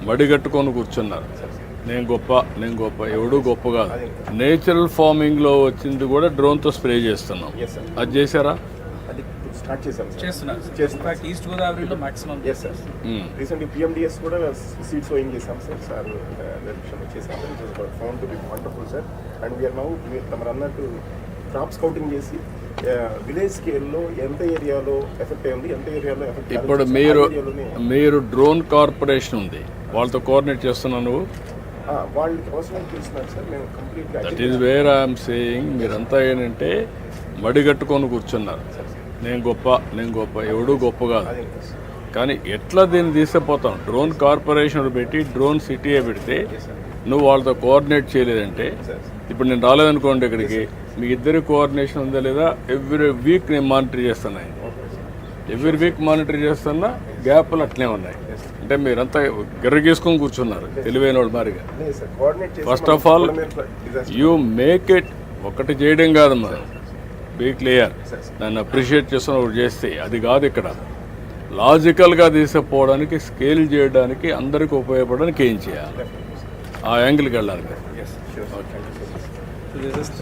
మడిగట్టుకొని కూర్చున్నారు. నేను గొప్ప ఎవడు గొప్ప కాదు. నేచురల్ ఫార్మింగ్లో వచ్చింది కూడా డ్రోన్తో స్ప్రే చేస్తున్నాం. అది చేశారా? అది స్టార్ట్ చేశాం సార్. చేస్తున్నారు. ఈస్ట్ గోదావరిలో maximum. Yes sir. Recently PMDS కూడా సీడ్ సోయింగ్ చేశాం సార్. డైరెక్షన్ చేశాం sir. It was found to be wonderful sir. And we are now తమరు అన్నట్టు క్రాప్ స్కౌటింగ్ చేసి విలేజ్ స్కేల్లో ఎంత ఏరియాలో ఎఫెక్ట్ అయింది, ఎంత ఏరియాలో ఎఫెక్ట్. ఇప్పుడు మీరు డ్రోన్ కార్పొరేషన్ ఉంది, వాళ్ళతో కోఆర్డినేట్ చేస్తున్నాను. నువ్వు వాళ్ళకి అవసరం తెలుస్తున్నారు సార్. మేము కంప్లీట్గా that is where I'm saying. మీరంతా ఏంటంటే మడిగట్టుకొని కూర్చున్నారు. నేను గొప్ప ఎవడు గొప్ప కాదు. కానీ ఎట్లా దీన్ని తీసుకుపోతాం? డ్రోన్ కార్పొరేషన్ పెట్టి డ్రోన్ సిటీయే పెడితే నువ్వు వాళ్ళతో కోఆర్డినేట్ చేయలేదంటే, ఇప్పుడు నేను రాలేదనుకోండి ఇక్కడికి, మీ ఇద్దరి కోఆర్డినేషన్ ఉందా లేదా? ఎవ్రీ వీక్ నేను మానిటర్ చేస్తున్నా. ఎవ్రీ వీక్ మానిటర్ చేస్తున్నా, గ్యాప్లు అట్లే ఉన్నాయి. అంటే మీరంతా గిర్రగీసుకొని కూర్చున్నారు తెలివైన వాళ్ళు మారిగా. First of all you make it. ఒకటి చేయడం కాదమ్మా, బీ క్లియర్. నన్ను అప్రిషియేట్ చేస్తున్న ఒకటి చేస్తే అది కాదు. ఇక్కడ లాజికల్గా తీసుకుపోవడానికి, స్కేల్ చేయడానికి, అందరికీ ఉపయోగపడడానికి ఏం చేయాలి, ఆ యాంగిల్కి వెళ్ళాలి. So this is